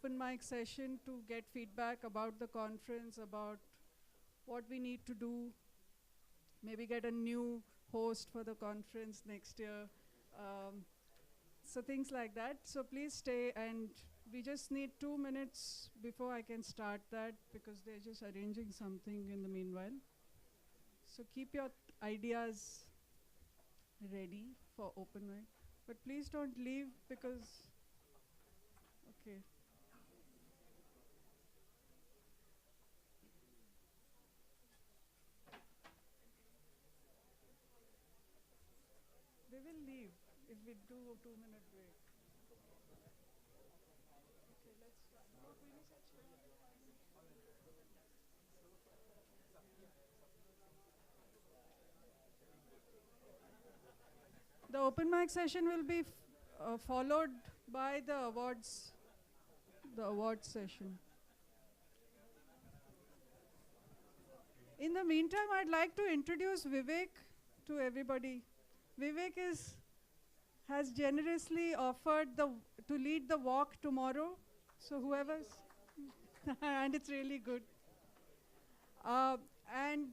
open mic session to get feedback about the conference, about what we need to do, maybe get a new host for the conference next year. So things like that. So please stay, and we just need 2 minutes before I can start that because they're just arranging something in the meanwhile. So keep your ideas ready for open mic. But please don't leave because, okay. They will leave if we do a 2 minute break. Okay, let's start. No, Queenie said she wanted 5 minutes. The open mic session will be followed by the awards session. In the meantime, I'd like to introduce Vivek to everybody. Vivek has generously offered to lead the walk tomorrow. So whoever's, and it's really good. And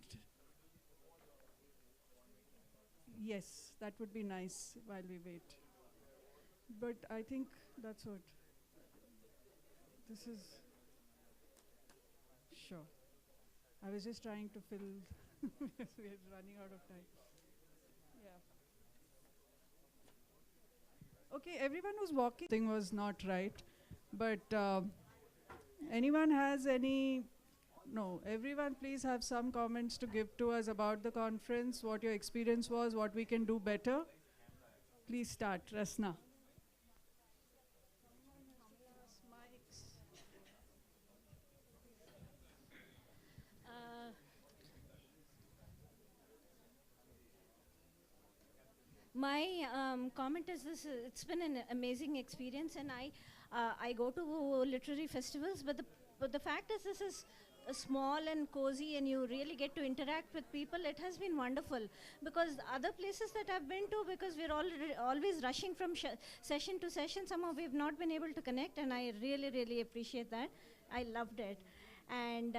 yes, that would be nice while we wait. But I think that's what. This is, sure. I was just trying to fill, because we're running out of time. Yeah. Okay, everyone who's walking thing was not right, but anyone has any, no, everyone please have some comments to give to us about the conference, what your experience was, what we can do better. Please start, Rasna. My comment is this: it's been an amazing experience, and I go to literary festivals, but the fact is this is small and cozy, and you really get to interact with people. It has been wonderful because other places that I've been to, because we're always rushing from session to session, somehow we've not been able to connect, and I really appreciate that. I loved it, and.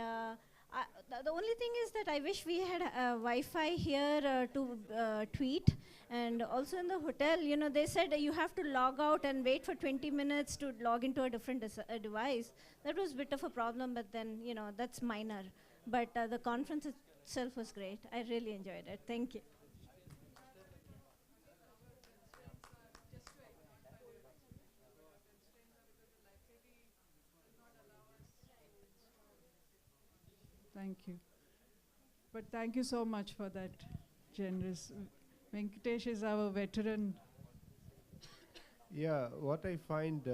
The only thing is that I wish we had Wi-Fi here to tweet, and also in the hotel, you know, they said you have to log out and wait for 20 minutes to log into a different device. That was a bit of a problem, but then, you know, that's minor. But the conference itself was great. I really enjoyed it. Thank you. Thank you. But thank you so much for that generous. Venkatesh is our veteran. Yeah, what I find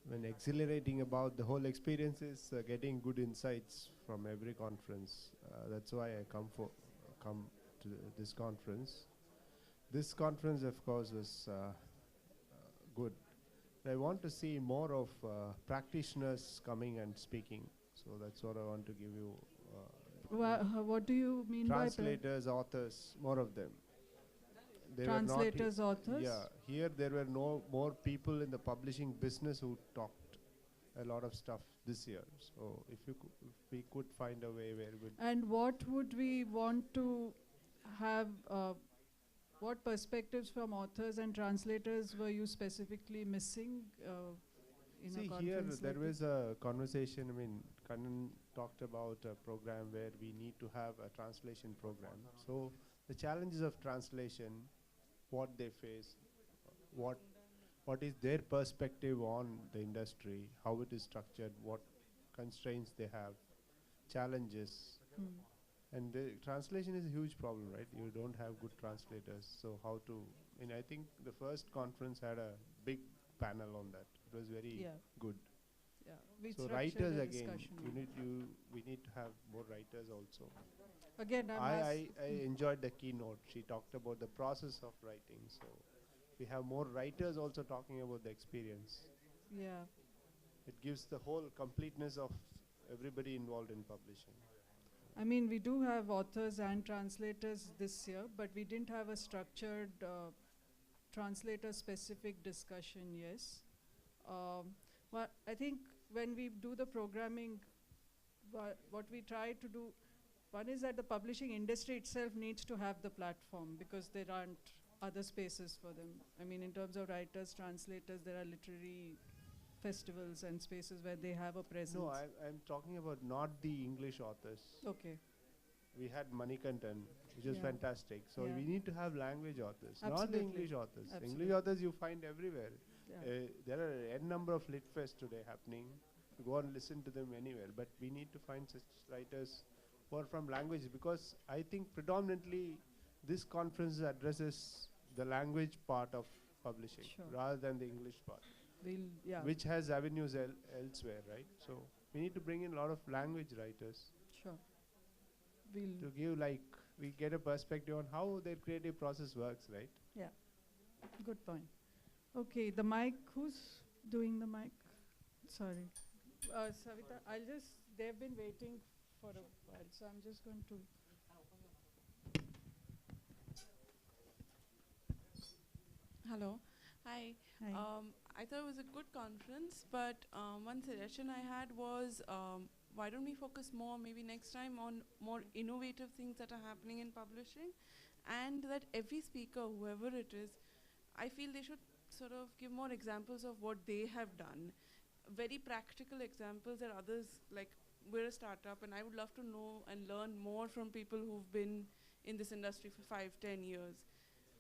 when exhilarating about the whole experience is getting good insights from every conference. That's why I come to this conference. This conference, of course, was good. I want to see more of practitioners coming and speaking. So that's what I want to give you. What do you mean by translators, authors, more of them. They translators, authors? Yeah, here there were no more people in the publishing business who talked a lot of stuff this year. So if we could find a way where we. And what would we want to have? What perspectives from authors and translators were you specifically missing? See, here there was a conversation. I mean, Kannan talked about a program where we need to have a translation program. So the challenges of translation, what they face, what is their perspective on the industry, how it is structured, what constraints they have, challenges. And the translation is a huge problem, right? You don't have good translators. So how to, and I think the first conference had a big panel on that. It was very good. Yeah. So writers again, we need to have more writers also. Again, I enjoyed the keynote. She talked about the process of writing. So we have more writers also talking about the experience. Yeah. It gives the whole completeness of everybody involved in publishing. I mean, we do have authors and translators this year, but we didn't have a structured translator-specific discussion, yes. Well, I think when we do the programming, what we try to do, one is that the publishing industry itself needs to have the platform because there aren't other spaces for them. I mean, in terms of writers, translators, there are literary festivals and spaces where they have a presence. No, I'm talking about not the English authors. Okay. We had Manikantan, which is fantastic. So we need to have language authors, Absolutely. not the English authors. Absolutely. English authors you find everywhere. Yeah. There are n number of lit fests today happening. You go and listen to them anywhere. But we need to find such writers who are from language, because I think predominantly this conference addresses the language part of publishing rather than the English part, which has avenues elsewhere, right? So we need to bring in a lot of language writers. Sure. To give, like, we get a perspective on how their creative process works, right? Yeah, good point. Okay, the mic, who's doing the mic? Sorry. Savita, they've been waiting for a while, so I'm just going to. Hello. Hi. Hi. I thought it was a good conference, but one suggestion I had was why don't we focus more, maybe next time, on more innovative things that are happening in publishing, and that every speaker, whoever it is, I feel they should sort of give more examples of what they have done, very practical examples that others, like, we're a startup, and I would love to know and learn more from people who've been in this industry for 5-10 years.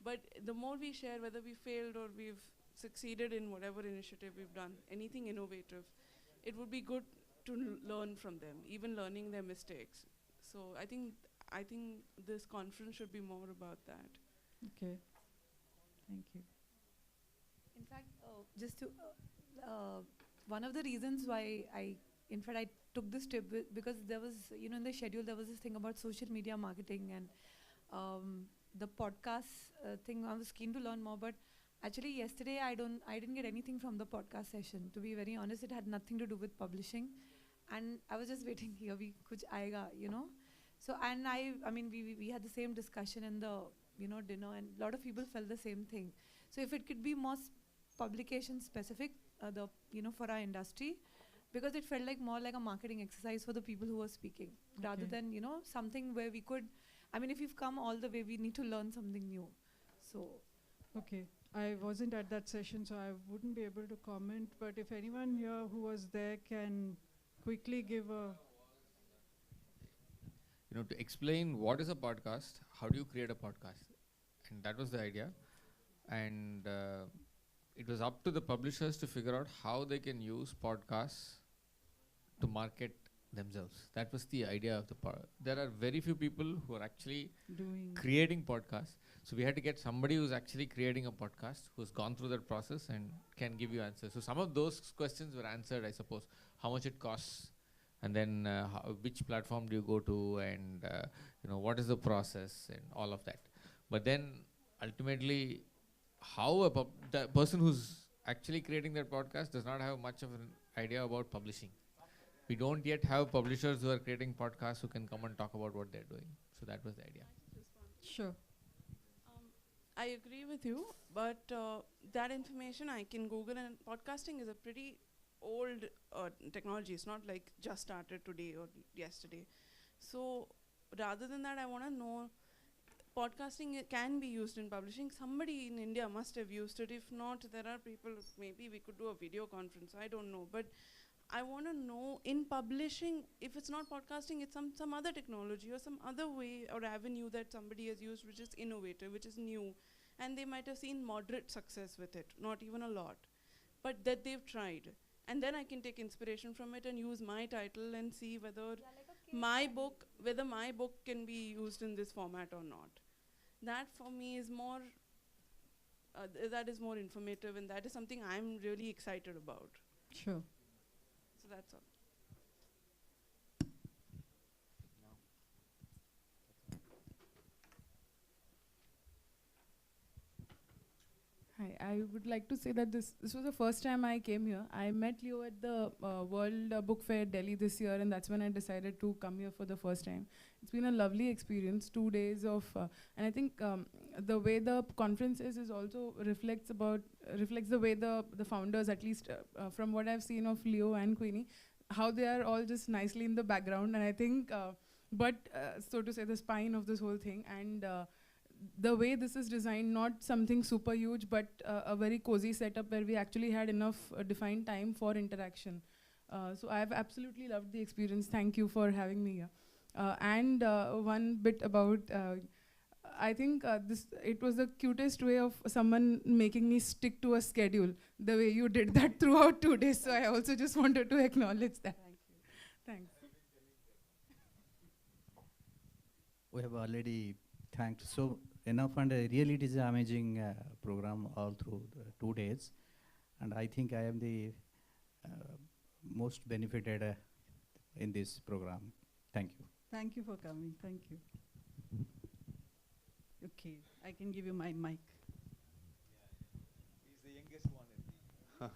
But the more we share, whether we failed or we've succeeded in whatever initiative we've done, anything innovative, it would be good to learn from them, even learning their mistakes. So I think this conference should be more about that. Okay. Thank you. In fact, just to one of the reasons why I took this trip, because there was, in the schedule there was this thing about social media marketing and the podcast thing. I was keen to learn more, but actually yesterday I didn't get anything from the podcast session. To be very honest, it had nothing to do with publishing, and I was just waiting here. Kuch aayega, So we had the same discussion in the dinner, and a lot of people felt the same thing. So if it could be more publication specific, for our industry, because it felt like more like a marketing exercise for the people who were speaking, rather than something where we could. I mean, if you've come all the way, we need to learn something new. So, okay. I wasn't at that session, so I wouldn't be able to comment. But if anyone here who was there can quickly give a. To explain what is a podcast, how do you create a podcast? And that was the idea. And it was up to the publishers to figure out how they can use podcasts to market themselves. That was the idea of the there are very few people who are actually creating podcasts. So we had to get somebody who's actually creating a podcast, who's gone through that process and can give you answers. So some of those questions were answered, I suppose. How much it costs, and then which platform do you go to, and what is the process and all of that. But then ultimately, how the person who's actually creating that podcast does not have much of an idea about publishing. We don't yet have publishers who are creating podcasts who can come and talk about what they're doing. So that was the idea. Sure. I agree with you, but that information I can Google, and podcasting is a pretty old technology. It's not like just started today or yesterday. So rather than that, I want to know, podcasting can be used in publishing. Somebody in India must have used it. If not, there are people, maybe we could do a video conference, I don't know. But I want to know, in publishing, if it's not podcasting, it's some other technology or some other way or avenue that somebody has used, which is innovative, which is new, and they might have seen moderate success with it, not even a lot, but that they've tried. And then I can take inspiration from it and use my title and see whether my book can be used in this format or not. That for me is more, that is more informative, and that is something I'm really excited about. Sure. So that's all. Hi, I would like to say that this was the first time I came here. I met Leo at the World Book Fair Delhi this year, and that's when I decided to come here for the first time. It's been a lovely experience, 2 days of, and I think the way the conference is also reflects the way the founders, at least from what I've seen of Leo and Queenie, how they are all just nicely in the background, and I think, so to say, the spine of this whole thing, and the way this is designed, not something super huge, but a very cozy setup where we actually had enough defined time for interaction. So I've absolutely loved the experience. Thank you for having me here. And one bit about, I think it was the cutest way of someone making me stick to a schedule, the way you did that throughout 2 days. So I also just wanted to acknowledge that. Thank you. Thanks. We have already thanked so enough, and really it is an amazing program all through the 2 days. And I think I am the most benefited in this program. Thank you. Thank you for coming. Thank you. Okay, I can give you my mic. He's the youngest one in the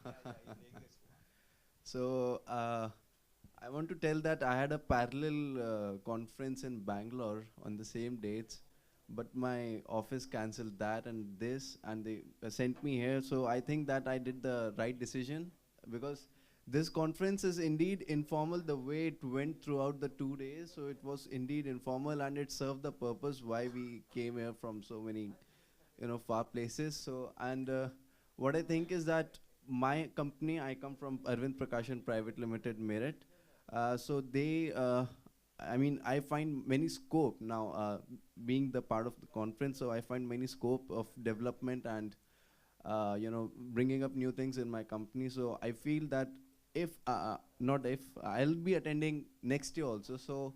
So I want to tell that I had a parallel conference in Bangalore on the same dates, but my office cancelled that and this, and they sent me here. So I think that I did the right decision, because this conference is indeed informal the way it went throughout the 2 days. So it was indeed informal, and it served the purpose why we came here from so many, far places. So, and what I think is that my company, I come from Arvind Prakashan Private Limited, Merit. So they, I find many scope now, being the part of the conference. So I find many scope of development and, bringing up new things in my company. So I feel that I'll be attending next year also. So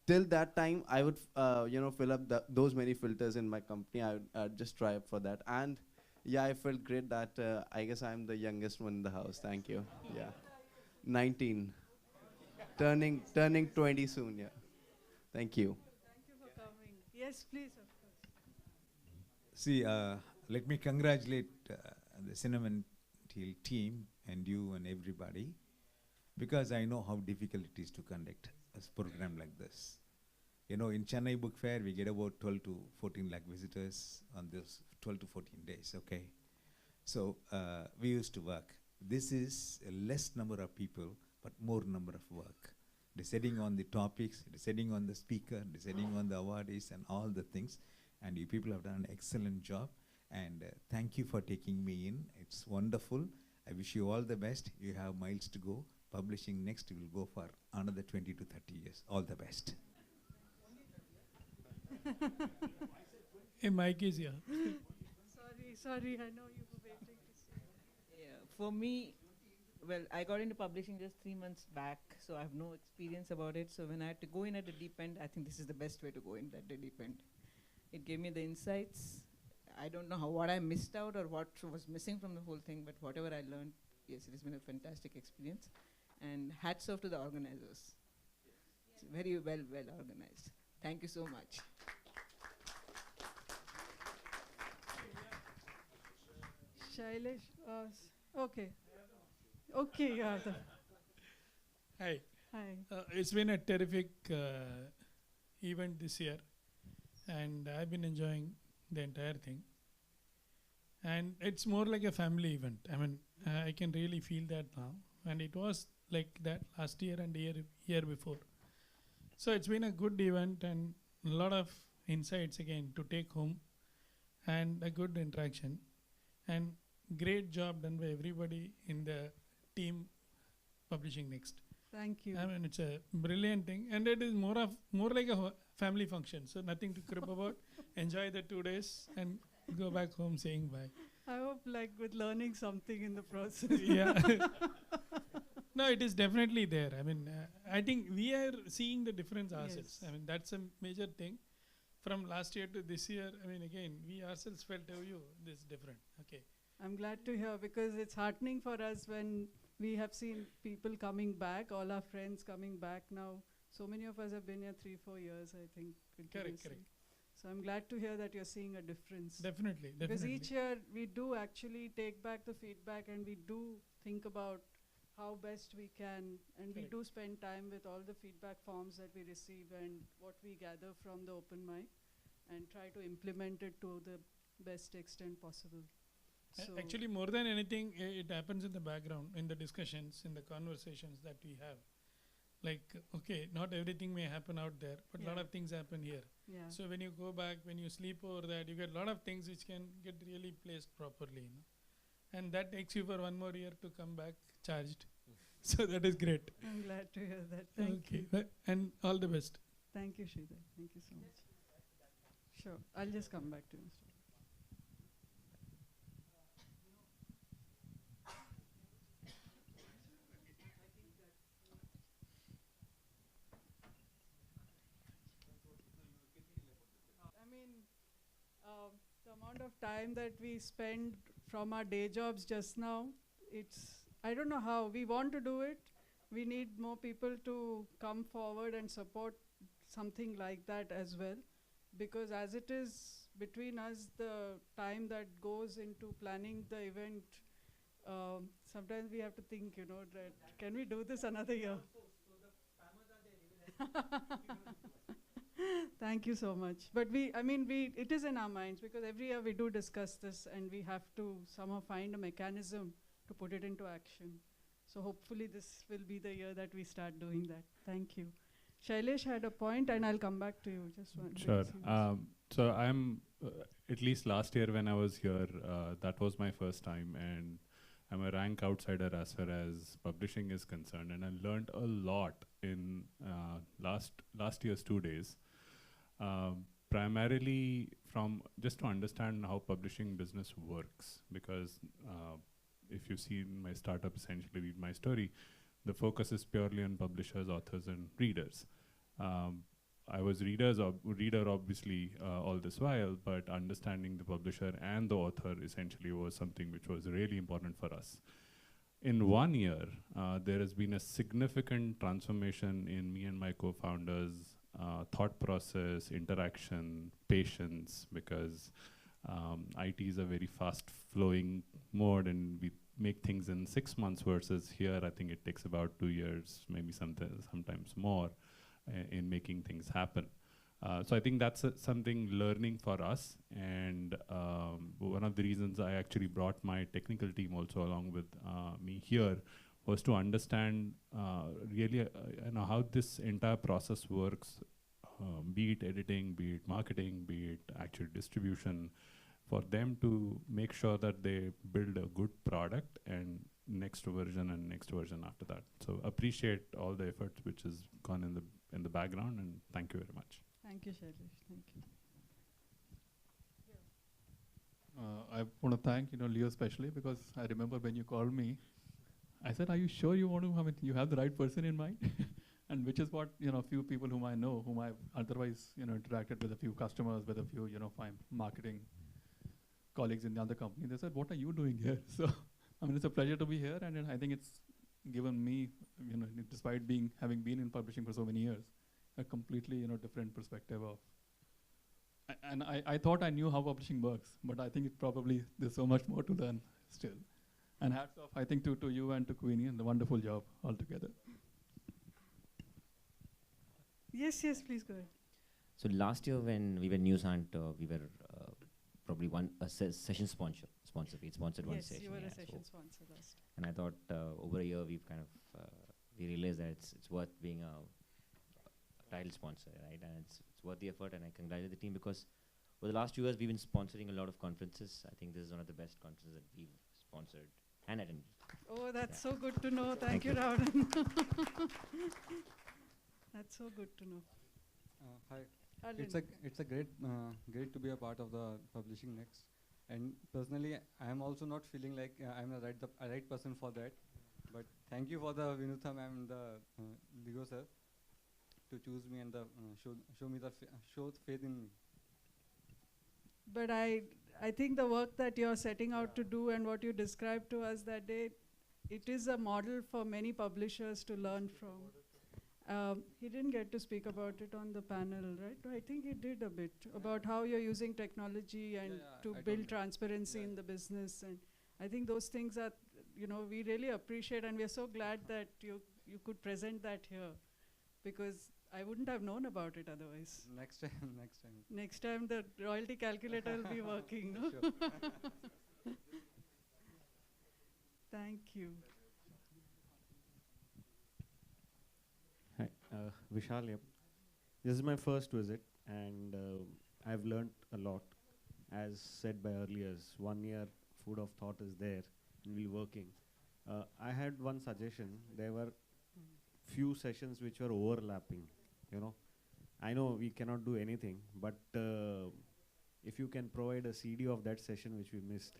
till that time, I would, fill up those many filters in my company. I'd just try up for that. And yeah, I felt great that I guess I'm the youngest one in the house. Thank you. Yeah, 19, turning 20 soon. Yeah, thank you. Thank you for coming. Yes, please, of course. See, let me congratulate the Cinnamon Teal team and you and everybody, because I know how difficult it is to conduct a program like this. In Chennai Book Fair, we get about 12 to 14 lakh visitors on those 12 to 14 days, okay? So we used to work. This is a less number of people, but more number of work. Deciding on the topics, deciding on the speaker, deciding on the awardees and all the things. And you people have done an excellent job. And thank you for taking me in. It's wonderful. I wish you all the best. You have miles to go. Publishing next will go for another 20 to 30 years. All the best. A mic is here. Sorry, I know you were waiting to say. Yeah, for me, well, I got into publishing just 3 months back, so I have no experience about it. So when I had to go in at the deep end, I think this is the best way to go in at the deep end. It gave me the insights. I don't know what I missed out or what was missing from the whole thing, but whatever I learned, yes, it has been a fantastic experience. And hats off to the organizers. It's very well organized. Thank you so much. Shailesh, okay. Okay, yeah. Hi. Hi. It's been a terrific event this year, and I've been enjoying the entire thing. And it's more like a family event. I can really feel that now. And it was like that last year and year before. So it's been a good event and a lot of insights again to take home and a good interaction. And great job done by everybody in the team publishing next. Thank you. It's a brilliant thing, and it is more like a family function. So nothing to crib about. Enjoy the 2 days and go back home saying bye. I hope with learning something in the process. Yeah. No, it is definitely there. I think we are seeing the difference ourselves. Yes. That's a major thing. From last year to this year, again, we ourselves felt, this is different. Okay. I'm glad to hear, because it's heartening for us when we have seen people coming back, all our friends coming back now. So many of us have been here 3-4 years, I think. Correct. So I'm glad to hear that you're seeing a difference. Definitely. Because each year we do actually take back the feedback and we do think about how best we can, and we do spend time with all the feedback forms that we receive and what we gather from the open mic and try to implement it to the best extent possible. Actually, more than anything, it happens in the background, in the discussions, in the conversations that we have. Like, okay, not everything may happen out there, but a lot of things happen here. Yeah. So when you go back, when you sleep over that, you get a lot of things which can get really placed properly, you know. And that takes you for one more year to come back charged. So that is great. I'm glad to hear that. Thank you. And all the best. Thank you, Sridhar. Thank you so much. Sure. I'll just come back to you. The amount of time that we spend from our day jobs just now, I don't know how. We want to do it. We need more people to come forward and support something like that as well. Because as it is between us, the time that goes into planning the event, sometimes we have to think, that can we do this another year? Thank you so much. But it is in our minds because every year we do discuss this and we have to somehow find a mechanism to put it into action. So hopefully this will be the year that we start doing that. Thank you. Shailesh had a point and I'll come back to you. Just one. Sure. So I'm, at least last year when I was here, that was my first time, and I'm a rank outsider as far as publishing is concerned, and I learned a lot in last year's 2 days. Primarily from just to understand how publishing business works, because if you see in my startup, essentially read my story, the focus is purely on publishers, authors, and readers. I was reader obviously all this while, but understanding the publisher and the author essentially was something which was really important for us. In 1 year, there has been a significant transformation in me and my co-founders' thought process, interaction, patience, because IT is a very fast-flowing mode, and we make things in 6 months versus here, I think it takes about 2 years, maybe sometimes more, in making things happen. So I think that's something learning for us, and one of the reasons I actually brought my technical team also along with me here was to understand really how this entire process works, be it editing, be it marketing, be it actual distribution, for them to make sure that they build a good product and next version and next version after that. So appreciate all the efforts which has gone in the background, and thank you very much. Thank you, Shailesh. Thank you. I want to thank Leo especially, because I remember when you called me, I said, "Are you sure you want to? You have the right person in mind?" And which is what a few people whom I know, whom I've otherwise interacted with, a few customers, with a few marketing colleagues in the other company. They said, "What are you doing here?" So it's a pleasure to be here, and I think it's given me, despite having been in publishing for so many years, a completely different perspective of. And I thought I knew how publishing works, but I think there's so much more to learn still. And hats off, I think, to you and to Queenie, and the wonderful job altogether. Yes, please go ahead. So last year when we were NewsHunt, we were probably a session sponsor. We sponsored one session. Yes, you were a session sponsor last. And I thought over a year we've kind of we realized that it's worth being a title sponsor, right? And it's worth the effort, and I congratulate the team, because over the last 2 years we've been sponsoring a lot of conferences. I think this is one of the best conferences that we've sponsored and attended. Oh, that's so good to know. Thank you, Ravan. That's so good to know. Hi. It's a great to be a part of the Publishing Next. And personally, I am also not feeling like I'm the right person for that. But thank you for the Vinutha ma'am and the Leo sir to choose me and show faith in me. But I think the work that you're setting out to do and what you described to us that day, it is a model for many publishers to learn from. He didn't get to speak about it on the panel, right? I think he did a bit about how you're using technology and to build transparency in the business. And I think those things are, we really appreciate, and we're so glad that you could present that here, because I wouldn't have known about it otherwise. Next time, next time. Next time the royalty calculator will be working, no? Sure. Thank you. Hi, Vishal. Yep. This is my first visit, and I've learnt a lot. As said by earliers, 1 year food of thought is there and we're working. I had one suggestion. There were few sessions which were overlapping. I know we cannot do anything, but if you can provide a CD of that session which we missed,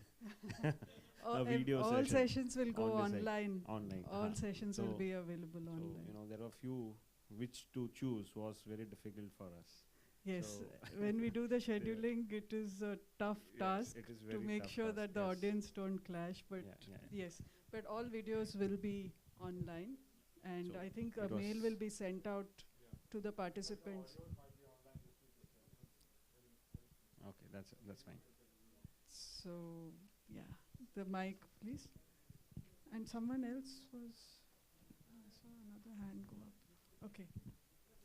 a video all session. sessions will go on the site. online. Online. All sessions will be available online. So, there were few which to choose was very difficult for us. Yes, So when we do the scheduling, it is a tough task it is to very make tough sure task, that the yes. audience don't clash. But yes, but all videos will be online, and So I think a it mail was will be sent out to the participants. Okay, that's fine. So yeah, the mic, please. And someone else was. I saw another hand go up. Okay.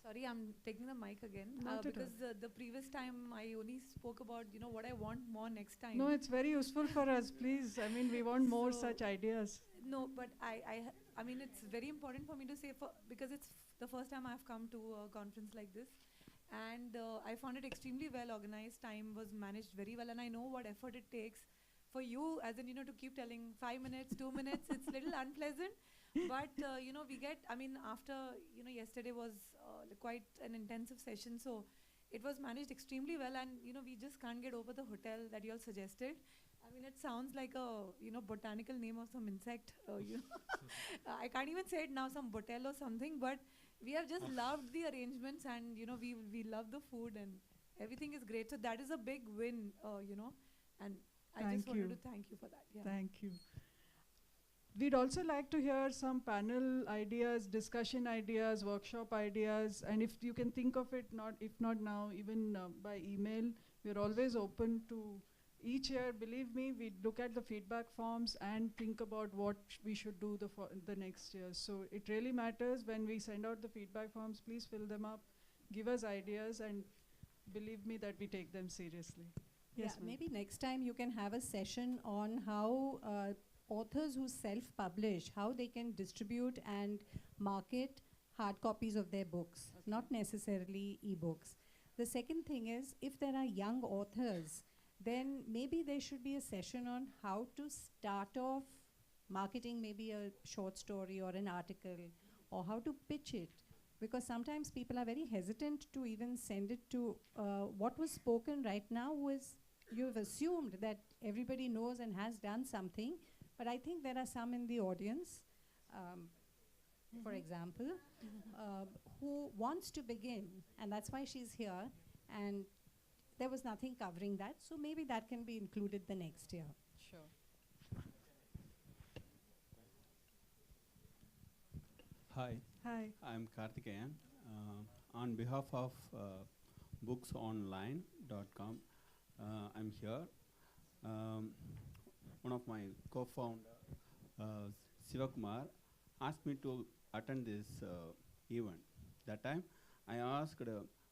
Sorry, I'm taking the mic again Not at because the previous time I only spoke about what I want more next time. No, it's very useful for us. Please, I mean, we want more So- such ideas. No, but I mean, it's very important for me to say because it's the first time I've come to a conference like this, and I found it extremely well organized. Time was managed very well, and I know what effort it takes for you, as in to keep telling 5 minutes, 2 minutes. It's little unpleasant, but we get. I mean, after yesterday was quite an intensive session, so it was managed extremely well, and we just can't get over the hotel that you all suggested. I mean, it sounds like a botanical name of some insect. I can't even say it now, some botel or something. But we have just loved the arrangements, and we love the food, and everything is great. So that is a big win, and I just wanted to thank you for that. Yeah. Thank you. We'd also like to hear some panel ideas, discussion ideas, workshop ideas, and if you can think of it, if not now, even by email, we're always open to. Each year, believe me, we look at the feedback forms and think about what we should do the next year. So it really matters when we send out the feedback forms. Please fill them up, give us ideas, and believe me that we take them seriously. Yes, yeah, maybe next time you can have a session on how authors who self-publish, how they can distribute and market hard copies of their books, not necessarily e-books. The second thing is, if there are young authors, then maybe there should be a session on how to start off marketing maybe a short story or an article, or how to pitch it. Because sometimes people are very hesitant to even send it to what was spoken right now was, you've assumed that everybody knows and has done something, but I think there are some in the audience, for example, who wants to begin, and that's why she's here, and there was nothing covering that, so maybe that can be included the next year. Sure. Hi. Hi. I'm Karthikeyan. On behalf of booksonline.com, I'm here. One of my co-founder, Sivakumar, asked me to attend this event. That time, I asked,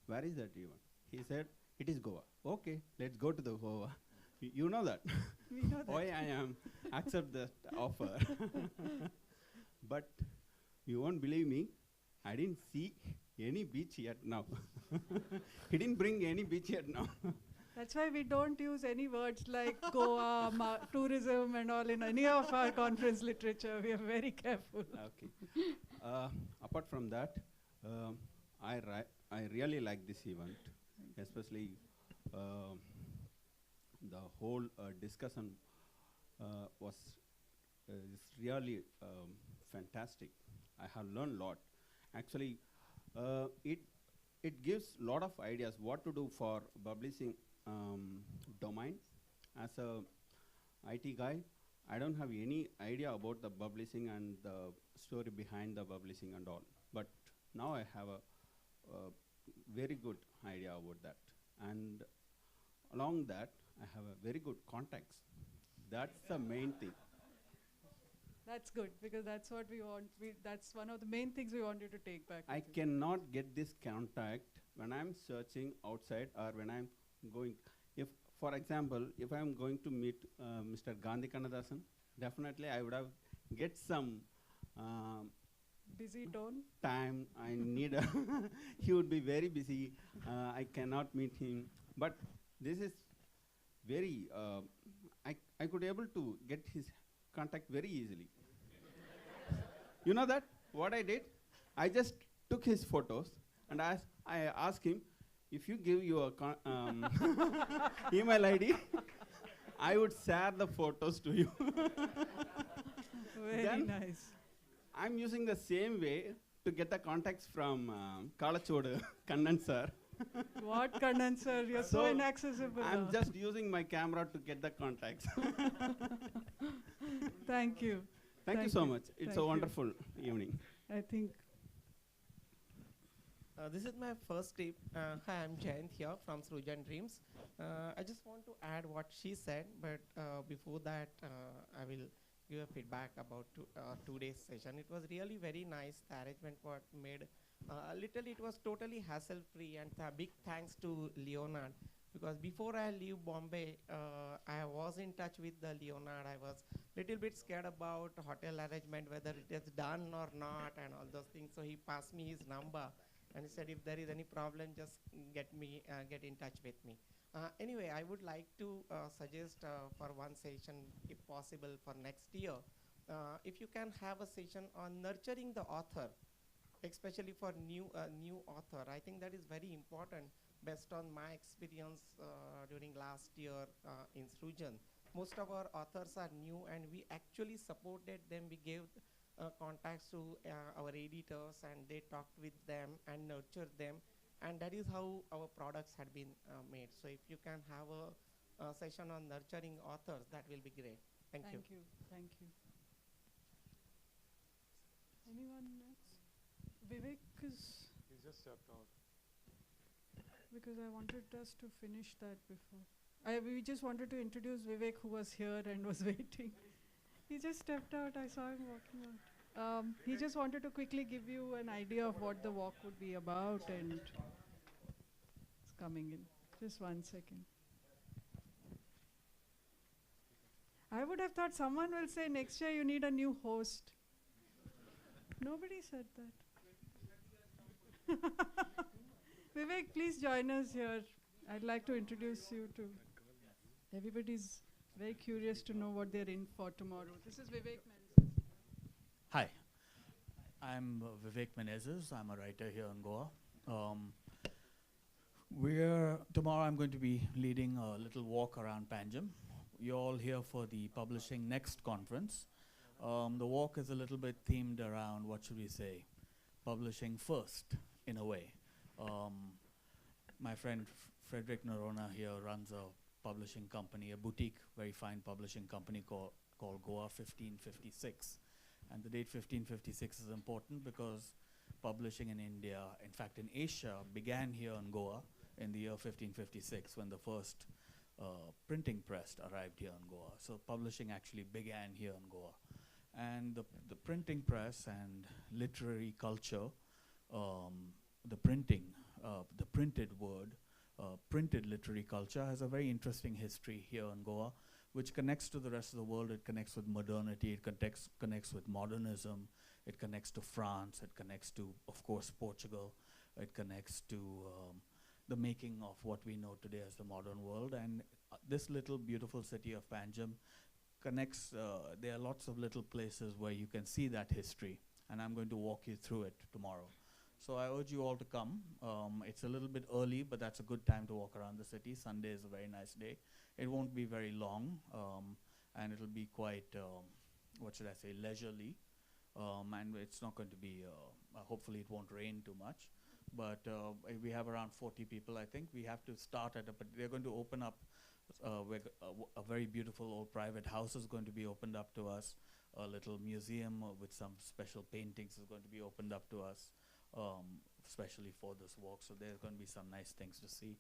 where is that event? He said, it is Goa. Okay, let's go to the Goa. You know that. We know that. Why I am accept that offer. But you won't believe me, I didn't see any beach yet now. He didn't bring any beach yet now. That's why we don't use any words like Goa, tourism and all in any of our conference literature. We are very careful. Okay. Apart from that, I really like this event, especially the whole discussion was is really fantastic. I have learned a lot. Actually, it gives a lot of ideas what to do for publishing domain. As a IT guy, I don't have any idea about the publishing and the story behind the publishing and all. But now I have a very good idea about that. And along that, I have a very good contacts. That's the main thing. That's good, because that's what we want. That's one of the main things we want you to take back. I cannot get this contact when I'm searching outside or when I'm going. If, for example, if I'm going to meet Mr. Gandhi Kannadasan, definitely I would have get some busy tone time. I need a he would be very busy. I cannot meet him. But this is very. I could able to get his contact very easily. You know that what I did? I just took his photos and I asked him, if you give your email ID, I would share the photos to you. Very then nice. I'm using the same way to get the contacts from Kalachodu Kannan sir. What, Kannan sir? You're so inaccessible. I'm just using my camera to get the contacts. Thank you. Thank you so much. It's a wonderful evening. I think. This is my first trip. Hi, I'm Jayant here from Srujan Dreams. I just want to add what she said, but before that, I will give a feedback about today's session. It was really very nice. The arrangement was made. Literally, it was totally hassle-free, and big thanks to Leonard, because before I leave Bombay, I was in touch with the Leonard. I was little bit scared about hotel arrangement, whether it is done or not, and all those things. So he passed me his number, and he said, if there is any problem, just get in touch with me. Anyway, I would like to suggest for one session, if possible, for next year, if you can have a session on nurturing the author, especially for new author. I think that is very important based on my experience during last year in Srujan. Most of our authors are new, and we actually supported them. We gave contacts to our editors, and they talked with them and nurtured them, and that is how our products had been made. So if you can have a session on nurturing authors, that will be great. Thank you. Thank you. Anyone else? Vivek is... He's just stepped out. Because I wanted us to finish that before. We just wanted to introduce Vivek, who was here and was waiting. He just stepped out. I saw him walking out. He just wanted to quickly give you an idea of what the walk would be about, and it's coming in. Just 1 second. I would have thought someone will say next year you need a new host. Nobody said that. Vivek, please join us here. I'd like to introduce you to... Everybody's very curious to know what they're in for tomorrow. This is Vivek Menezes. Hi, I'm Vivek Menezes. I'm a writer here in Goa. Tomorrow I'm going to be leading a little walk around Panjim. You're all here for the Publishing Next conference. The walk is a little bit themed around, what should we say, publishing first, in a way. My friend Frederick Norona here runs a publishing company, a boutique, very fine publishing company called Goa 1556. And the date 1556 is important because publishing in India, in fact in Asia, began here in Goa in the year 1556 when the first printing press arrived here in Goa. So publishing actually began here in Goa. And the printing press and literary culture, the printed word, printed literary culture has a very interesting history here in Goa, which connects to the rest of the world. It connects with modernity, it connects with modernism, it connects to France, it connects to, of course, Portugal, it connects to the making of what we know today as the modern world. And this little beautiful city of Panjim connects, there are lots of little places where you can see that history, and I'm going to walk you through it tomorrow. So I urge you all to come. It's a little bit early, but that's a good time to walk around the city. Sunday is a very nice day. It won't be very long, and it'll be quite, what should I say, leisurely. And it's not going to be, hopefully it won't rain too much. But we have around 40 people, I think. We have to start at but they're going to open up, a very beautiful old private house is going to be opened up to us. A little museum with some special paintings is going to be opened up to us. especially for this walk. So there's going to be some nice things to see.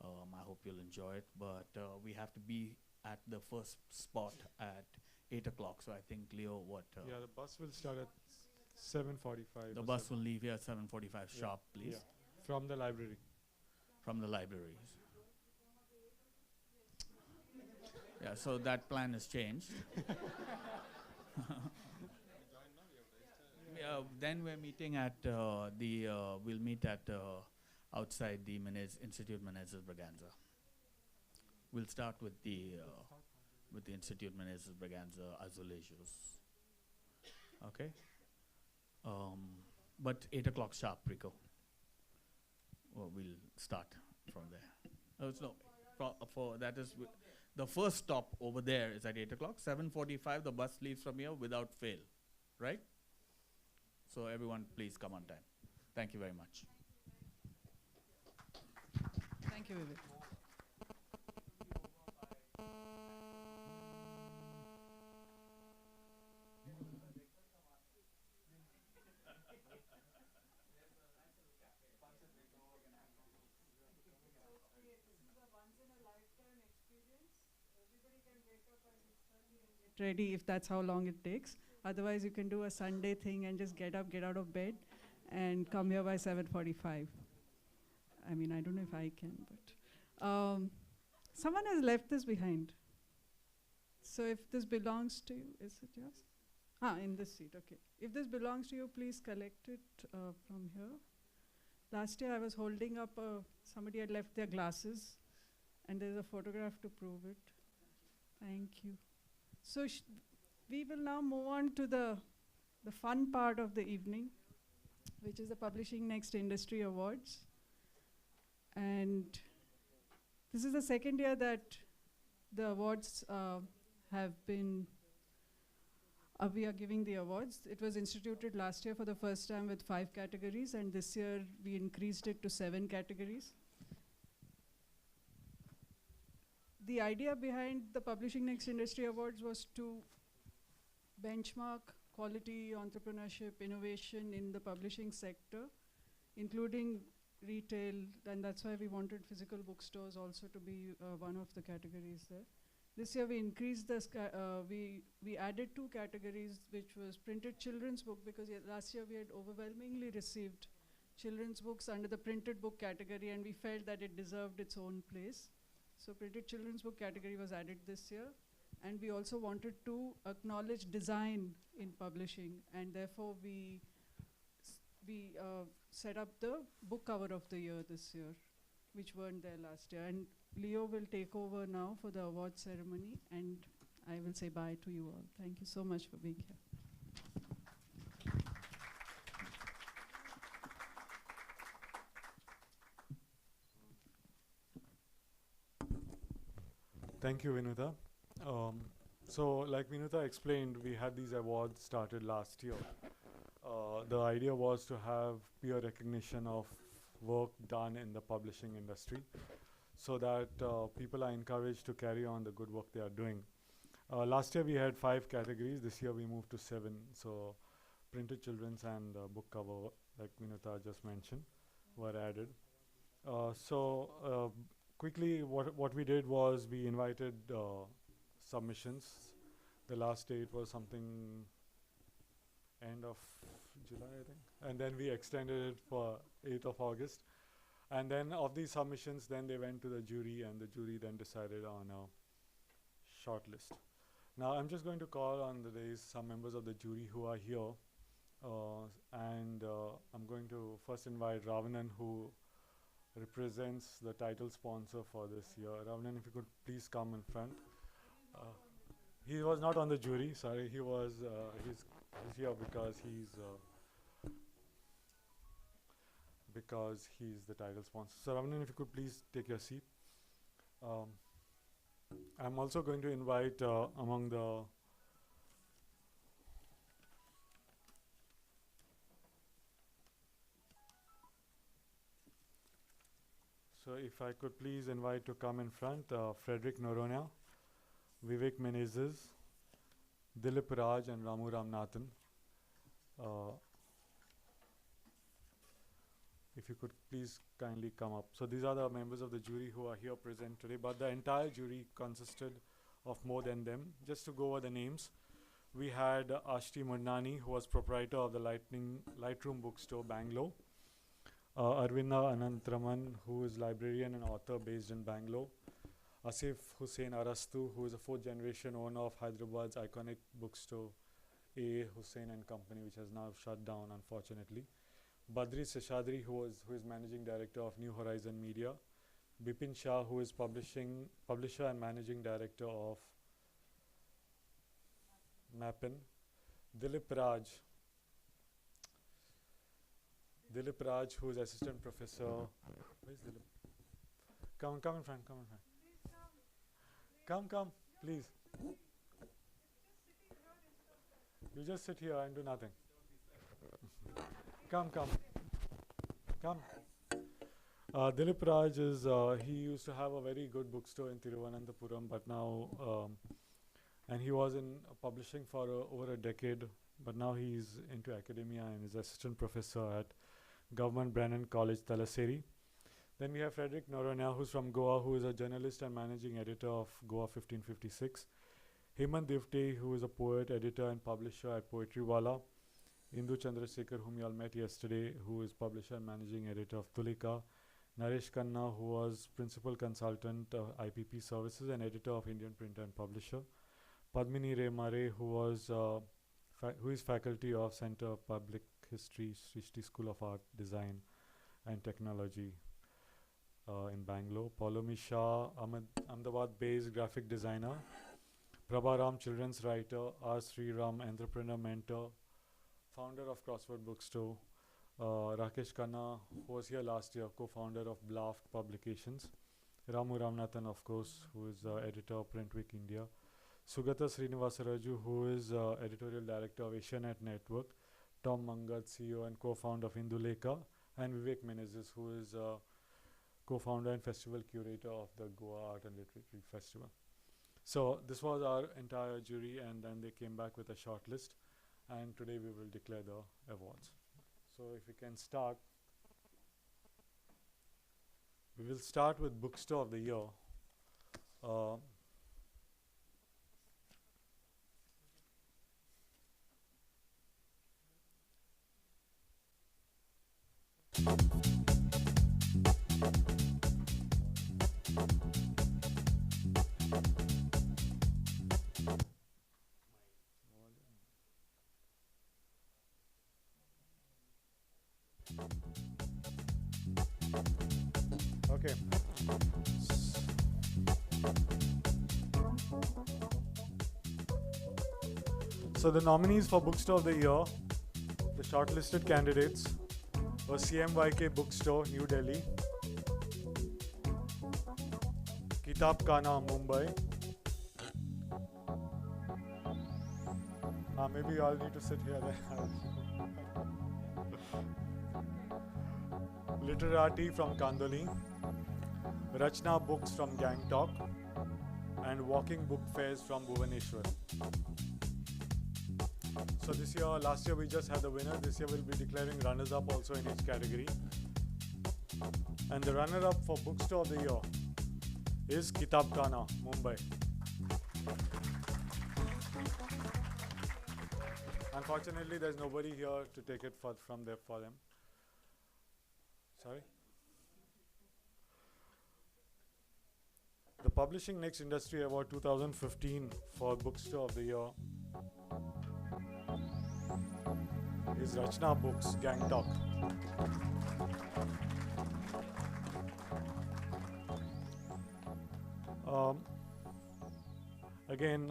I hope you'll enjoy it. But we have to be at the first spot at 8 o'clock. So I think, Leo, what? Yeah, the bus will start at 7:45. The bus will leave here at 7:45 sharp, please. Yeah, from the library. From the libraries. Yeah, so that plan has changed. Then we're meeting at we'll meet at outside the Institute Menezes Braganza. We'll start with the Institute Menezes Braganza Azulejos. Okay. But 8 o'clock sharp, Rico. Well, we'll start from there. That is the first stop over there is at 8 o'clock. 7:45 the bus leaves from here without fail, right? So everyone, please come on time. Thank you very much. Thank you, Vivek. Ready if that's how long it takes. Otherwise, you can do a Sunday thing and just get up, get out of bed, and come here by 7:45. I mean, I don't know if I can, but someone has left this behind. So if this belongs to you, is it yours? In this seat, okay. If this belongs to you, please collect it from here. Last year I was holding up, somebody had left their glasses, and there's a photograph to prove it. Thank you. So we will now move on to the fun part of the evening, which is the Publishing Next Industry Awards. And this is the second year that the awards have been, we are giving the awards. It was instituted last year for the first time with 5 categories, and this year we increased it to 7 categories. The idea behind the Publishing Next Industry Awards was to benchmark quality, entrepreneurship, innovation in the publishing sector, including retail, and that's why we wanted physical bookstores also to be one of the categories there. This year we increased this, we added 2 categories, which was printed children's book, because last year we had overwhelmingly received children's books under the printed book category, and we felt that it deserved its own place. So printed children's book category was added this year. And we also wanted to acknowledge design in publishing, and therefore we set up the book cover of the year this year, which weren't there last year. And Leo will take over now for the award ceremony, and I will say bye to you all. Thank you so much for being here. Thank you, Vinuta. So like Vinuta explained, we had these awards started last year. The idea was to have peer recognition of work done in the publishing industry, so that people are encouraged to carry on the good work they are doing. Last year we had 5 categories. This year we moved to 7. So printed children's and book cover, like Vinuta just mentioned, were added. Quickly, what we did was we invited submissions. The last date was something end of July, I think. And then we extended it for 8th of August. And then of these submissions, then they went to the jury, and the jury then decided on a short list. Now I'm just going to call on the days some members of the jury who are here. And I'm going to first invite Ravanan, who represents the title sponsor for this year. Ravanan, if you could please come in front. He was not on the jury, sorry. He was, he's here because he's the title sponsor. So Ravanan, if you could please take your seat. I'm also going to invite among the So if I could please invite to come in front, Frederick Noronha, Vivek Menezes, Dilip Raj and Ramu Ramnathan. if you could please kindly come up. So these are the members of the jury who are here present today, but the entire jury consisted of more than them. Just to go over the names, we had Ashti Murnani, who was proprietor of the Lightroom bookstore, Bangalore. Arvinda Anantraman, who is librarian and author based in Bangalore. Asif Hussain Arastu, who is a fourth generation owner of Hyderabad's iconic bookstore, A. Hussain and Company, which has now shut down, unfortunately. Badri Seshadri, who is managing director of New Horizon Media. Bipin Shah, who is publisher and managing director of Mappin. Dilip Raj, who is assistant professor. Where's Dilip? Come in front. Come, please. You just sit here and do nothing. Come. Dilip Raj is, he used to have a very good bookstore in Thiruvananthapuram, but now, and he was in publishing for over a decade, but now he's into academia and is assistant professor at Government Brennan College, Thalassery. Then we have Frederick Noronha, who's from Goa, who is a journalist and managing editor of Goa 1556. Hemant Devte, who is a poet, editor and publisher at Poetry Wala. Indu Chandrasekhar, whom you all met yesterday, who is publisher and managing editor of Tulika. Naresh Khanna, who was principal consultant IPP services and editor of Indian Printer and Publisher. Padmini Remare, who is faculty of Center of Public History, Srishti School of Art, Design and Technology in Bangalore. Paulomi Shah, Ahmedabad-based graphic designer. Prabharam, children's writer. R. Sriram, entrepreneur mentor, founder of Crossword Bookstore. Rakesh Khanna, who was here last year, co-founder of Blaft Publications. Ramu Ramanathan, of course, who is editor of Print Week India. Sugata Srinivasaraju, who is editorial director of Asianet Network. Tom Mangat, CEO and co-founder of Indulekha. And Vivek Menezes, who is co-founder and festival curator of the Goa Art and Literary Festival. So this was our entire jury, and then they came back with a short list, and today we will declare the awards. So if we can start, we will start with Bookstore of the Year. Okay. So the nominees for Bookstore of the Year, the shortlisted candidates, were CMYK Bookstore, New Delhi, Kitab Khana, Mumbai. Maybe you all need to sit here then. Literati from Kandoli, Rachna Books from Gangtok, and Walking Book Fairs from Bhubaneswar. So this year, last year we just had the winner. This year we'll be declaring runners-up also in each category. And the runner-up for Bookstore of the Year is Kitab Khana, Mumbai. Unfortunately, there's nobody here to take it for them. Sorry? The Publishing Next Industry Award 2015 for Bookstore of the Year is Rachna Books, Gangtok. Again,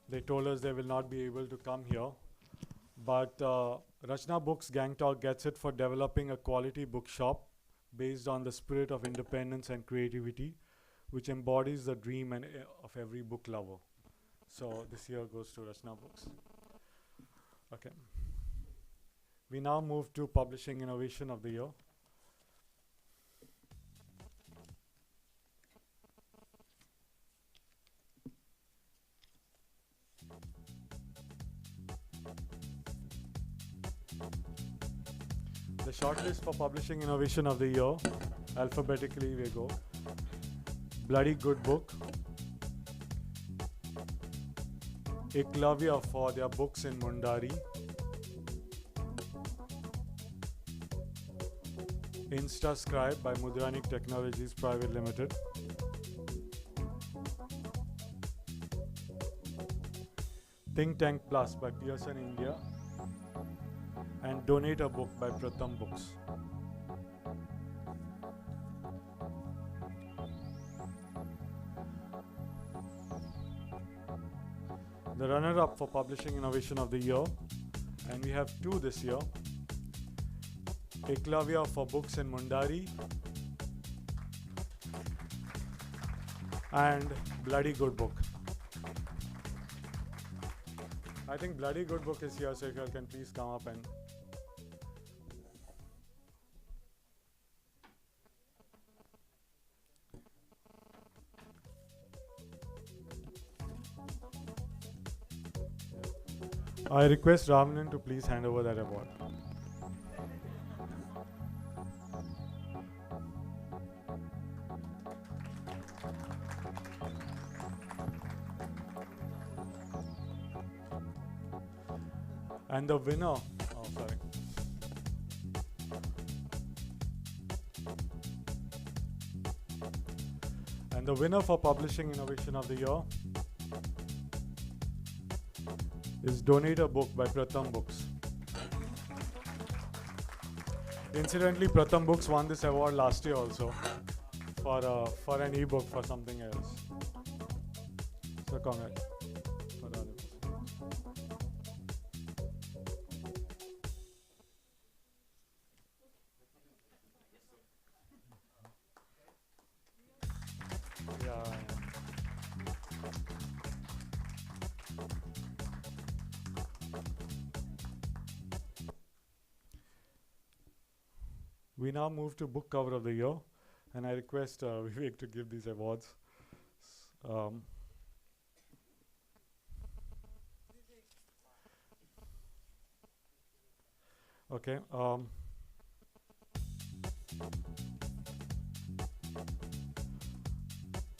they told us they will not be able to come here, but Rachna Books Gangtok gets it for developing a quality bookshop based on the spirit of independence and creativity, which embodies the dream of every book lover. So this year goes to Rachna Books. Okay. We now move to Publishing Innovation of the Year. The shortlist for Publishing Innovation of the Year, alphabetically we go. Bloody Good Book. Eklavya for their books in Mundari. InstaScribe by Mudranik Technologies Private Limited. Think Tank Plus by Pearson India. And Donate a Book by Pratham Books. The runner-up for Publishing Innovation of the Year, and we have two this year. Eklavya for books in Mundari and Bloody Good Book. I think Bloody Good Book is here, so if you can please come up and I request Ramanan to please hand over that award. And the winner, oh sorry. And the winner for Publishing Innovation of the Year is Donate a Book by Pratham Books. Incidentally, Pratham Books won this award last year also for an ebook for something else. So congrats. We now move to Book Cover of the Year, and I request Vivek to give these awards. Okay.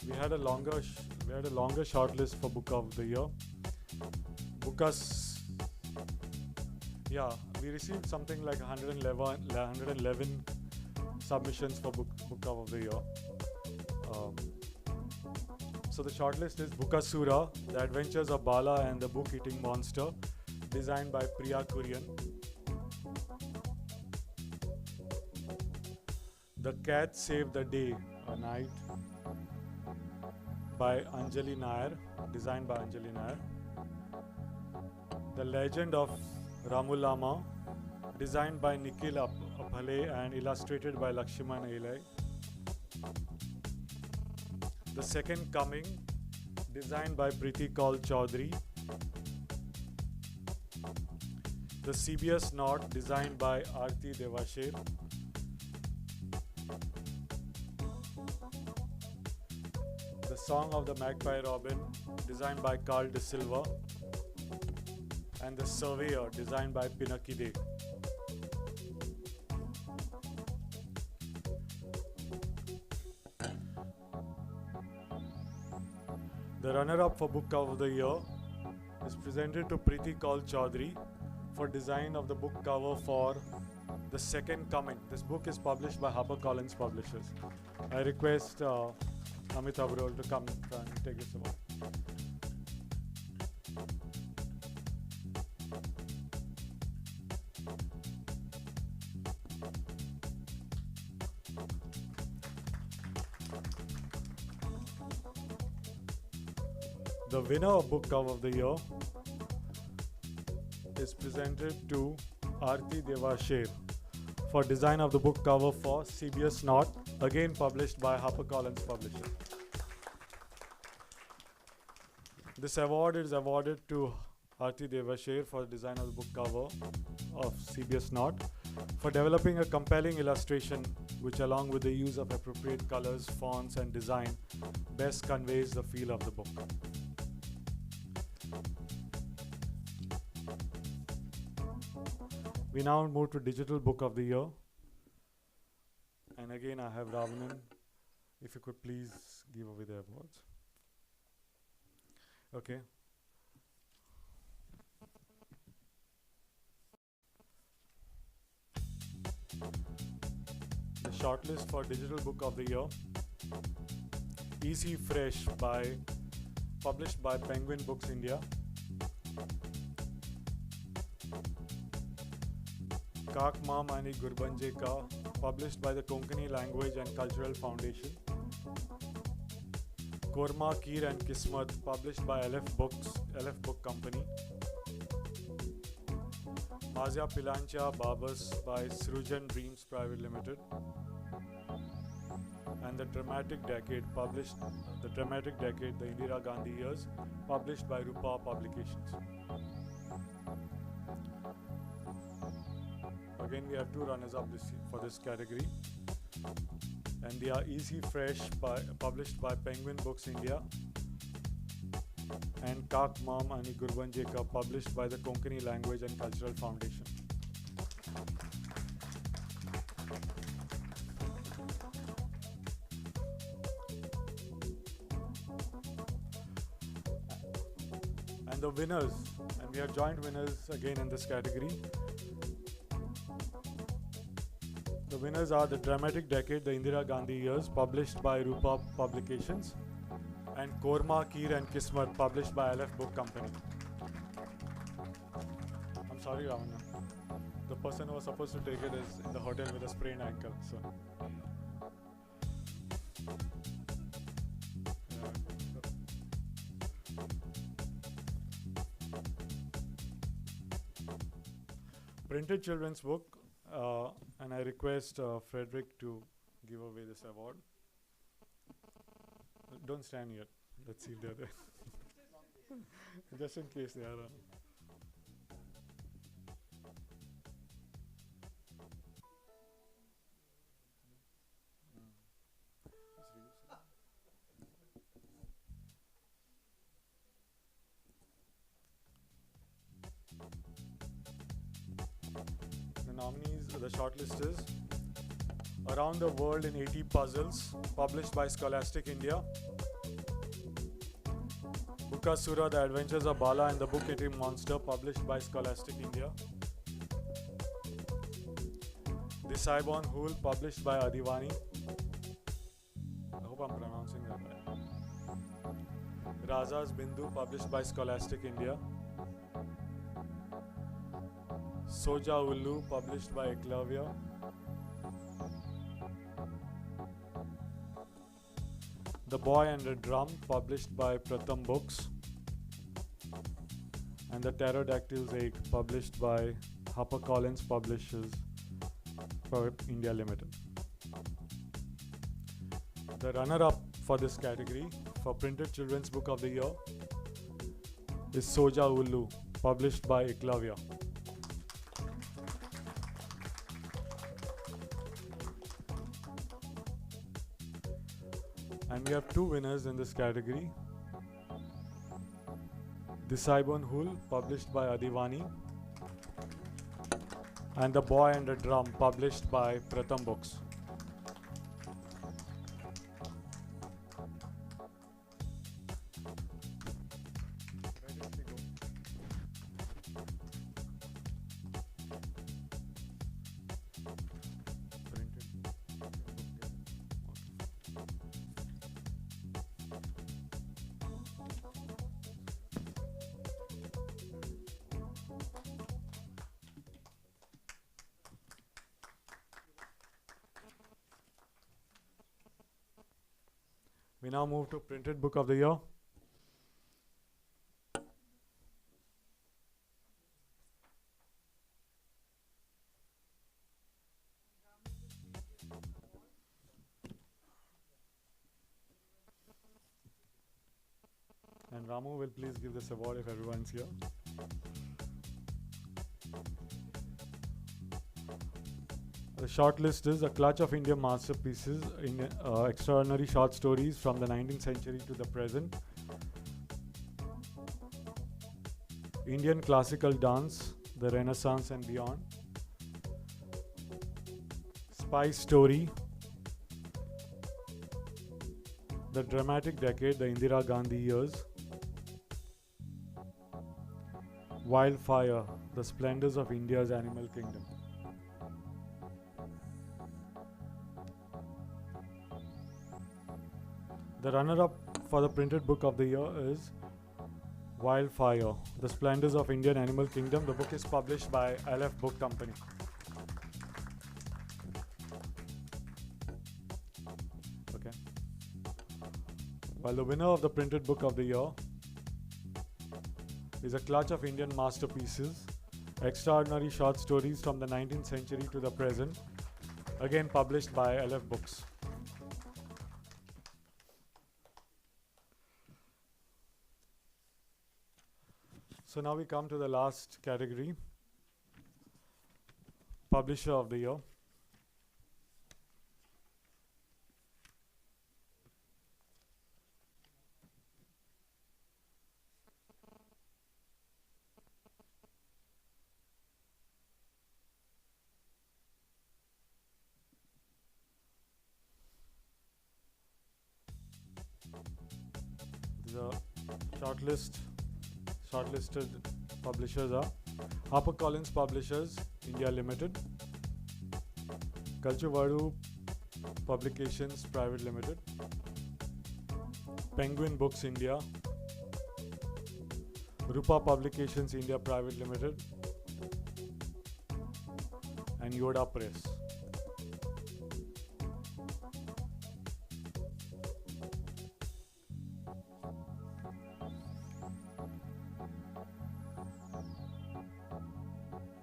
We had a longer shortlist for Book of the Year. Yeah, we received something like 111 submissions for book cover of the year. So the shortlist is Bukasura, The Adventures of Bala and the Book-Eating Monster, designed by Priya Kurian. The Cat Saved the Day, A Night, by Anjali Nair, designed by Anjali Nair. The Legend of Ramulama, designed by Nikhil Aphale and illustrated by Lakshman Elai. The Second Coming, designed by Preeti Kaul Chaudhary. The CBS Knot, designed by Aarti Devasher. The Song of the Magpie Robin, designed by Carl De Silva. And The Surveyor, designed by Pinaki De. The runner-up for Book Cover of the Year is presented to Preeti Kaul Chaudhary for design of the book cover for The Second Coming. This book is published by HarperCollins Publishers. I request Amit Abrol to come and take this award. The winner of Book Cover of the Year is presented to Aarti Devasher for design of the book cover for CBS Knot, again published by HarperCollins Publishers. This award is awarded to Aarti Devasher for design of the book cover of CBS Knot for developing a compelling illustration which, along with the use of appropriate colors, fonts and design, best conveys the feel of the book. We now move to Digital Book of the Year. And again, I have Ravanan. If you could please give away the awards. Okay. The shortlist for Digital Book of the Year. Easy Fresh published by Penguin Books India. Kaak Maa Mani Gurbanje Ka, published by the Konkani Language and Cultural Foundation. Korma, Kheer and Kismat, published by LF Book Company. Mazia Pilancha Babas by Srujan Dreams Private Limited. And The Dramatic Decade, The Indira Gandhi Years, published by Rupa Publications. Again, we have two runners-up for this category, and they are Easy Fresh, published by Penguin Books India, and Kaak Maa Mani Gurbanje Ka, published by the Konkani Language and Cultural Foundation. And the winners, and we have joint winners again in this category. The winners are The Dramatic Decade, The Indira Gandhi Years, published by Rupa Publications, and Korma, Kheer and Kismat, published by LF Book Company. I'm sorry, Ravana. The person who was supposed to take it is in the hotel with a sprained ankle. So. Printed children's book. And I request Frederick to give away this award. Don't stand yet. Let's see if they're there. Just in case they are. The nominees, the shortlist is Around the World in 80 Puzzles, published by Scholastic India. Bukasura, The Adventures of Bala and the Book Eating Monster, published by Scholastic India. The Saibon Hool, published by Adivani. I hope I'm pronouncing that right. Raza's Bindu, published by Scholastic India. Soja Ullu, published by Eklavya. The Boy and the Drum, published by Pratham Books. And The Pterodactyl's Egg, published by HarperCollins Publishers for India Limited. The runner-up for this category for Printed Children's Book of the Year is Soja Ullu, published by Eklavya. And we have two winners in this category. The Saibon Hool, published by Adivani, and The Boy and the Drum, published by Pratham Books. We now move to Printed Book of the Year. And Ramu will please give this award if everyone's here. The short list is A Clutch of Indian Masterpieces, in extraordinary short stories from the 19th century to the present. Indian Classical Dance, the Renaissance and beyond. Spy Story, The Dramatic Decade, the Indira Gandhi Years, Wildfire, The Splendors of India's Animal Kingdom. The runner-up for the printed book of the year is Wildfire, The Splendors of Indian Animal Kingdom. The book is published by LF Book Company. Okay. While the winner of the printed book of the year is a clutch of Indian masterpieces, extraordinary short stories from the 19th century to the present, again published by LF Books. So now we come to the last category, Publisher of the Year. The shortlisted publishers are HarperCollins Publishers India Limited, Kalchuvadu Publications Private Limited, Penguin Books India, Rupa Publications India Private Limited, and Yoda Press.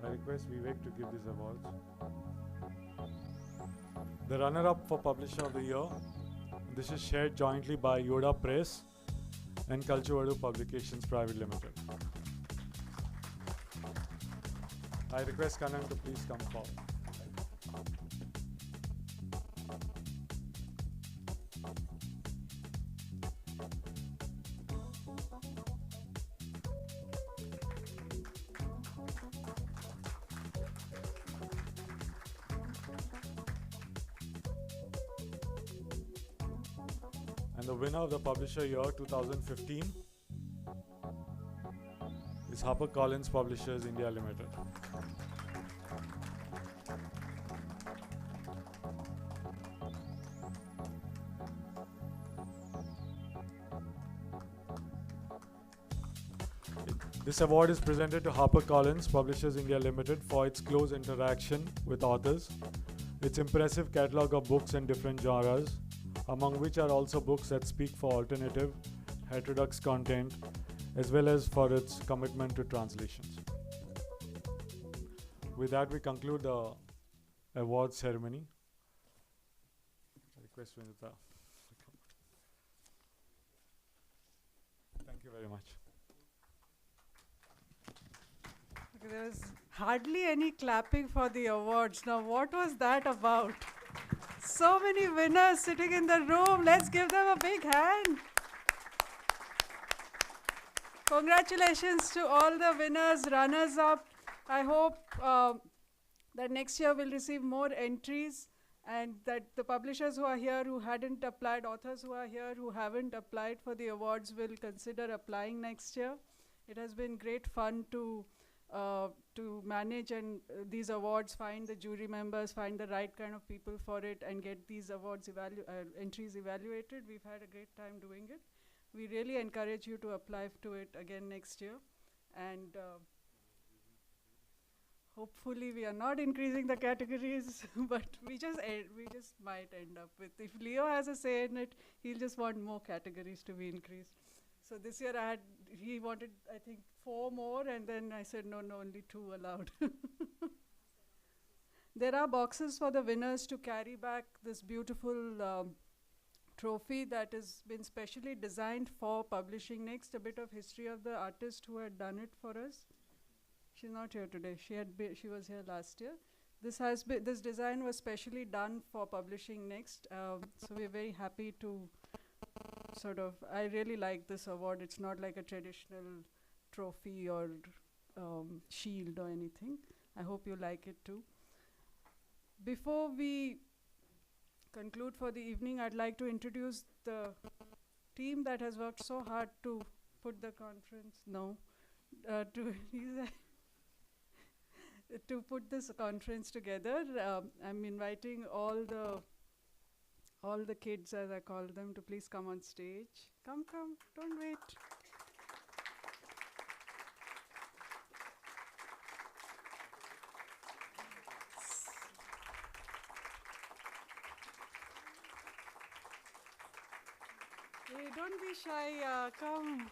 I request Vivek to give these awards. The runner-up for Publisher of the Year, this is shared jointly by Yoda Press and Kalchuvadu Publications Private Limited. I request Kanan to please come forward. And the winner of the Publisher Year 2015 is HarperCollins Publishers India Limited. This award is presented to HarperCollins Publishers India Limited for its close interaction with authors, its impressive catalogue of books in different genres, among which are also books that speak for alternative, heterodox content, as well as for its commitment to translations. With that, we conclude the awards ceremony. I request Vinita. Thank you very much. Okay, there was hardly any clapping for the awards. Now, what was that about? So many winners sitting in the room. Let's give them a big hand. Congratulations to all the winners, runners-up. I hope that next year we'll receive more entries, and that the publishers who are here who hadn't applied, authors who are here who haven't applied for the awards will consider applying next year. It has been great fun to manage and these awards, find the jury members, find the right kind of people for it, and get these awards entries evaluated. We've had a great time doing it. We really encourage you to apply to it again next year, and hopefully we are not increasing the categories, but we just might end up with, if Leo has a say in it, he'll just want more categories to be increased. So this year he wanted, I think, 4 more, and then I said, no, only 2 allowed. There are boxes for the winners to carry back this beautiful trophy that has been specially designed for Publishing Next. A bit of history of the artist who had done it for us. She's not here today. She was here last year. This design was specially done for Publishing Next. So we're very happy to I really like this award. It's not like a traditional trophy or shield or anything. I hope you like it too. Before we conclude for the evening, I'd like to introduce the team that has worked so hard to put the conference, to put this conference together. I'm inviting all the kids, as I call them, to please come on stage. Come, don't wait. Hey, don't be shy, come.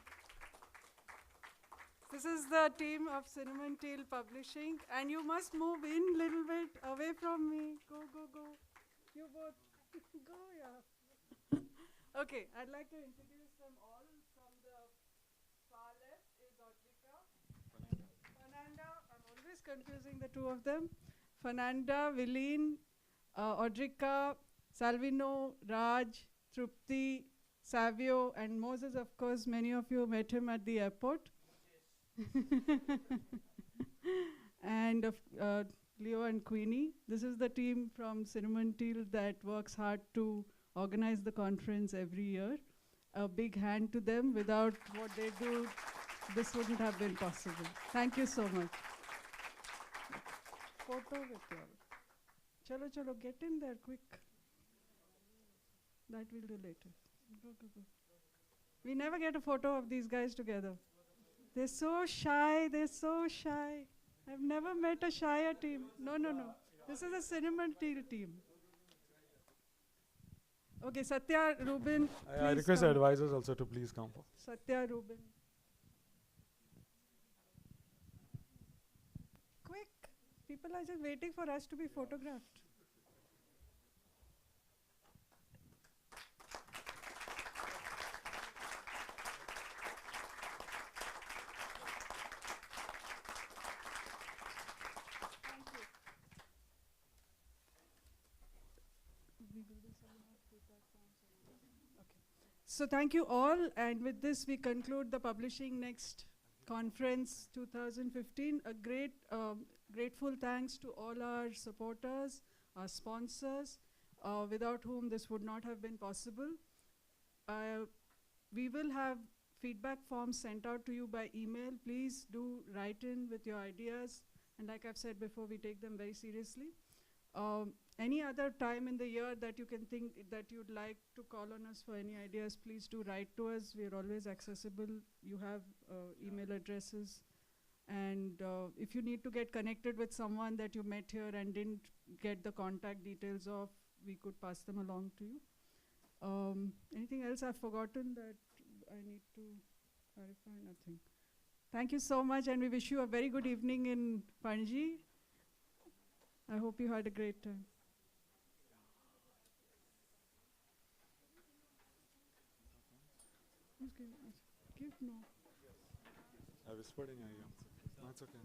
This is the team of Cinnamon Tail Publishing, and you must move in a little bit away from me. Go. You both. Go, yeah. Okay, I'd like to introduce them all. From the far left is Audrika. Fernanda, I'm always confusing the two of them. Fernanda, Vileen, Audrika, Salvino, Raj, Trupti, Savio, and Moses, of course, many of you met him at the airport. And Leo and Queenie. This is the team from Cinnamon Tail that works hard to organize the conference every year. A big hand to them. Without what they do, this wouldn't have been possible. Thank you so much. Photo with you all. Chalo, get in there quick. That we'll do later. Go. We never get a photo of these guys together. They're so shy. I've never met a shyer team. No. This is a Cinnamon Tail team. Okay, Satya, Ruben. I request the advisors also to please come. Satya, Ruben. Quick. People are just waiting for us to be photographed. So thank you all, and with this we conclude the Publishing Next Conference 2015. A grateful thanks to all our supporters, our sponsors, without whom this would not have been possible. We will have feedback forms sent out to you by email. Please do write in with your ideas, and like I've said before, we take them very seriously. Any other time in the year that you can think that you'd like to call on us for any ideas, please do write to us. We're always accessible. You have email addresses. And if you need to get connected with someone that you met here and didn't get the contact details of, we could pass them along to you. Anything else I've forgotten that I need to clarify? Nothing. Thank you so much, and we wish you a very good evening in Panji. I hope you had a great time. Give no. I whispered in your ear. That's okay.